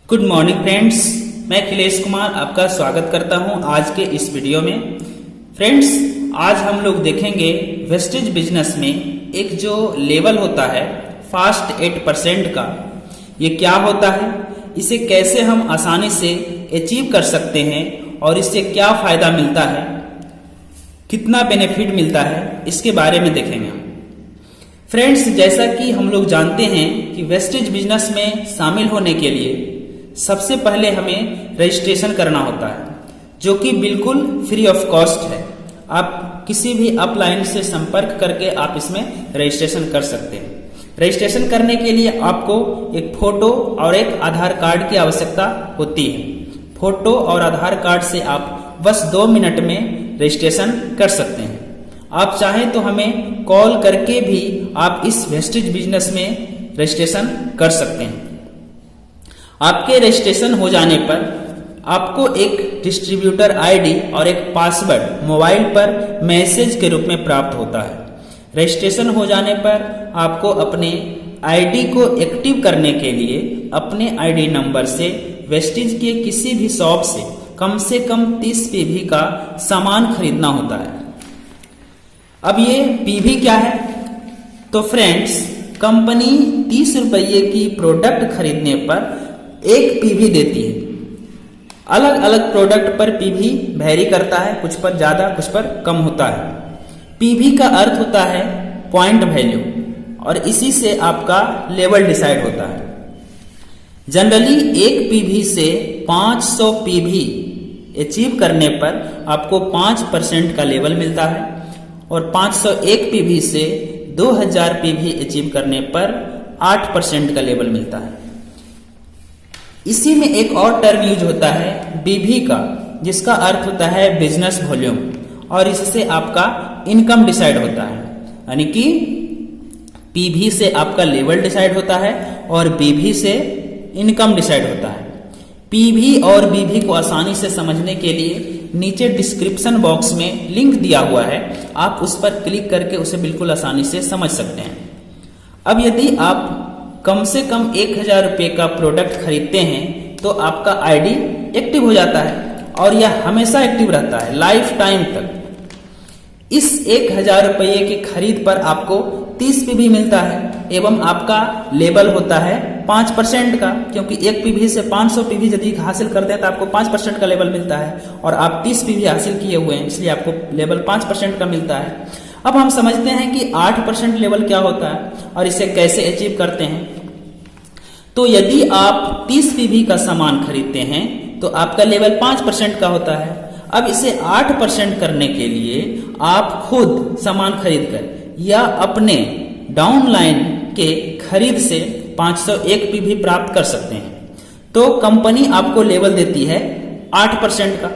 Good morning friends, मैं अखिलेश कुमार आपका स्वागत करता हूं आज के इस वीडियो में। फ्रेंड्स, आज हम लोग देखेंगे वेस्टेज बिजनेस में एक जो लेवल होता है फास्ट 8% का, ये क्या होता है, इसे कैसे हम आसानी से अचीव कर सकते हैं और इससे क्या फायदा मिलता है, कितना बेनिफिट मिलता है, इसके बारे में देखेंगे। फ्रेंड्स, जैसा कि हम लोग जानते हैं कि वेस्टेज बिजनेस में शामिल होने के लिए सबसे पहले हमें रजिस्ट्रेशन करना होता है, जो कि बिल्कुल फ्री ऑफ कॉस्ट है। आप किसी भी अपलाइन से संपर्क करके आप इसमें रजिस्ट्रेशन कर सकते हैं। रजिस्ट्रेशन करने के लिए आपको एक फोटो और एक आधार कार्ड की आवश्यकता होती है। फोटो और आधार कार्ड से आप बस 2 मिनट में रजिस्ट्रेशन कर सकते हैं। आप चाहें तो हमें कॉल करके भी आप इस वेस्टेज बिजनेस में रजिस्ट्रेशन कर सकते हैं। आपके रजिस्ट्रेशन हो जाने पर आपको एक डिस्ट्रीब्यूटर आईडी और एक पासवर्ड मोबाइल पर मैसेज के रूप में प्राप्त होता है। रजिस्ट्रेशन हो जाने पर आपको अपने आईडी को एक्टिव करने के लिए अपने आईडी नंबर से वेस्टेज के किसी भी शॉप से कम 30 पीवी का सामान खरीदना होता है। अब ये पीवी क्या है? तो फ्रेंड्स, कंपनी 30 रुपये की प्रोडक्ट खरीदने पर 1 पीवी देती है। अलग अलग प्रोडक्ट पर पीवी वेरी करता है, कुछ पर ज्यादा कुछ पर कम होता है। पीवी का अर्थ होता है पॉइंट वैल्यू, और इसी से आपका लेवल डिसाइड होता है। जनरली 1 पीवी से 500 पीवी अचीव करने पर आपको 5% का लेवल मिलता है, और 501 पीवी से 2000 पीवी अचीव करने पर 8% का लेवल मिलता है। इसी में एक और टर्म यूज होता है बीवी का, जिसका अर्थ होता है बिजनेस वॉल्यूम, और इससे आपका इनकम डिसाइड होता है। यानी कि पीवी से आपका लेवल डिसाइड होता है और बीवी से इनकम डिसाइड होता है। पीवी और बीवी को आसानी से समझने के लिए नीचे डिस्क्रिप्शन बॉक्स में लिंक दिया हुआ है, आप उस पर क्लिक करके उसे बिल्कुल आसानी से समझ सकते हैं। अब यदि आप कम से कम 1000 रुपये का प्रोडक्ट खरीदते हैं तो आपका आईडी एक्टिव हो जाता है, और यह हमेशा एक्टिव रहता है लाइफ टाइम तक। इस 1000 रुपये की खरीद पर आपको 30 पीवी मिलता है, एवं आपका लेवल होता है 5% का, क्योंकि 1 पीवी से 500 पीवी यदि हासिल करते हैं तो आपको 5% का लेवल मिलता है, और आप 30 पीवी हासिल किए हुए हैं, इसलिए आपको लेवल 5% का मिलता है। अब हम समझते हैं कि 8% लेवल क्या होता है और इसे कैसे अचीव करते हैं। तो यदि आप 30 पीवी का सामान खरीदते हैं तो आपका लेवल 5% का होता है। अब इसे 8% करने के लिए आप खुद सामान खरीद कर या अपने डाउनलाइन के खरीद से 501 पीवी प्राप्त कर सकते हैं। तो कंपनी आपको लेवल देती है 8% का,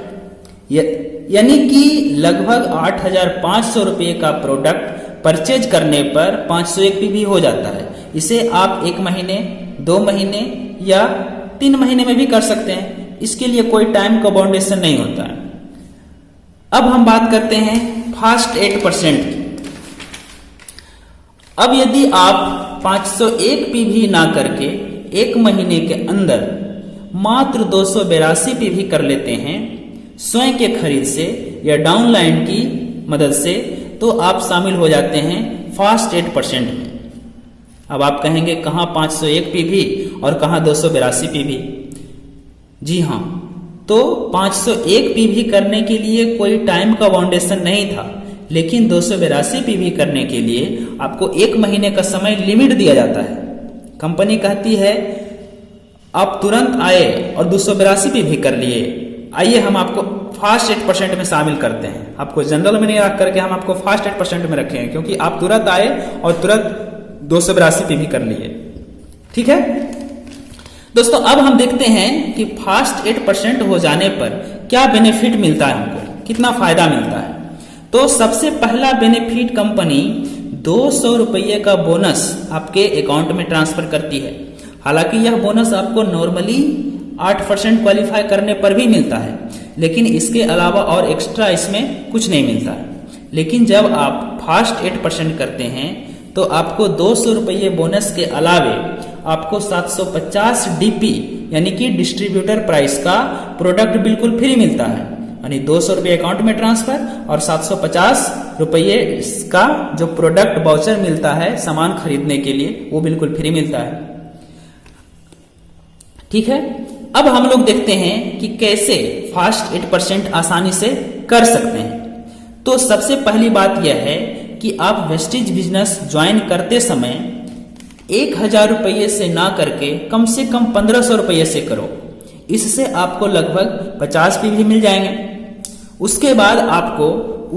यानी कि लगभग 8500 रुपये का प्रोडक्ट परचेज करने पर 501 पीवी हो जाता है। इसे आप 1 महीने, 2 महीने या 3 महीने में भी कर सकते हैं। इसके लिए कोई टाइम का बाउंडेशन नहीं होता है। अब हम बात करते हैं फास्ट 8% की। अब यदि आप 501 पीवी ना करके 1 महीने के अंदर मात्र 282 पीवी कर लेते हैं स्वयं के खरीद से या डाउनलाइन की मदद से, तो आप शामिल हो जाते हैं फास्ट 8% में। अब आप कहेंगे कहां 501 पीवी और कहां 282 पीवी? जी हां, तो 501 पीवी करने के लिए कोई टाइम का बाउंडेशन नहीं था, लेकिन 282 पीवी करने के लिए आपको 1 महीने का समय लिमिट दिया जाता है। कंपनी कहती है आप तुरंत आए और 282 पीवी कर लिए, आइए हम आपको फास्ट 8% में शामिल करते हैं। आपको जनरल में नहीं रख करके हम आपको फास्ट 8% में रखे हैं, क्योंकि आप तुरंत आए और तुरंत 282 पीवी कर लिए। ठीक है दोस्तों, अब हम देखते हैं कि फास्ट 8% हो जाने पर क्या बेनिफिट मिलता है, हमको कितना फायदा मिलता है। तो सबसे पहला बेनिफिट, कंपनी 200 रुपये का बोनस आपके अकाउंट में ट्रांसफर करती है। हालांकि यह बोनस आपको नॉर्मली 8% क्वालिफाई करने पर भी मिलता है, लेकिन इसके अलावा और एक्स्ट्रा इसमें कुछ नहीं मिलता है। लेकिन जब आप फास्ट 8% करते हैं तो आपको 200 रुपये बोनस के अलावे आपको 750 डीपी यानी कि डिस्ट्रीब्यूटर प्राइस का प्रोडक्ट बिल्कुल फ्री मिलता है। यानी 200 रुपये अकाउंट में ट्रांसफर और 750 रुपये का जो प्रोडक्ट वाउचर मिलता है सामान खरीदने के लिए, वो बिल्कुल फ्री मिलता है। ठीक है, अब हम लोग देखते हैं कि कैसे फास्ट 8% आसानी से कर सकते हैं। तो सबसे पहली बात यह है कि आप वेस्टिज बिजनेस ज्वाइन करते समय 1000 रुपये से ना करके कम से कम 1500 रुपये से करो। इससे आपको लगभग 50 पीवी मिल जाएंगे। उसके बाद आपको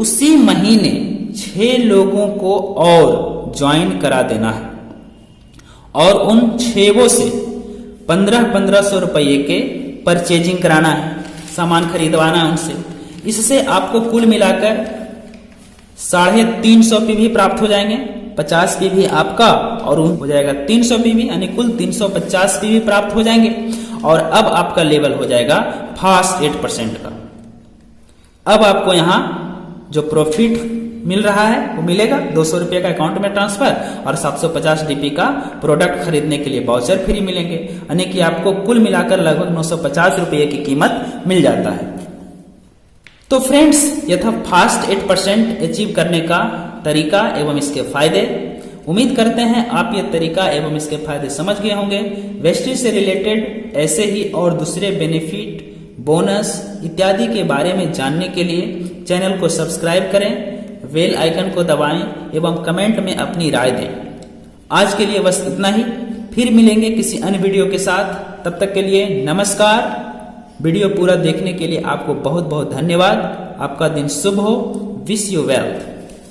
उसी महीने 6 लोगों को और ज्वाइन करा देना है और उन 6 से 1500 रुपये के परचेजिंग कराना है, सामान खरीदवाना है उनसे। इससे आपको कुल मिलाकर 350 पीवी प्राप्त हो जाएंगे। 50 पीवी आपका और हो जाएगा 300 पीवी, यानी कुल 350 पीवी प्राप्त हो जाएंगे। और अब आपका लेवल हो जाएगा फास्ट 8% का। अब आपको यहाँ जो प्रॉफिट मिल रहा है वो मिलेगा 200 रुपये का अकाउंट में ट्रांसफर और 750 डीपी का प्रोडक्ट खरीदने के लिए वाउचर फ्री मिलेंगे। यानी कि आपको कुल मिलाकर लगभग 950 रुपये की कीमत मिल जाता है। तो फ्रेंड्स, यह था फास्ट 8% अचीव करने का तरीका एवं इसके फायदे। उम्मीद करते हैं आप ये तरीका एवं इसके फायदे समझ गए होंगे। वेस्टिज से रिलेटेड ऐसे ही और दूसरे बेनिफिट, बोनस इत्यादि के बारे में जानने के लिए चैनल को सब्सक्राइब करें, बेल आइकन को दबाएं एवं कमेंट में अपनी राय दें। आज के लिए बस इतना ही, फिर मिलेंगे किसी अन्य वीडियो के साथ। तब तक के लिए नमस्कार। वीडियो पूरा देखने के लिए आपको बहुत बहुत धन्यवाद। आपका दिन शुभ हो। Wish you wealth.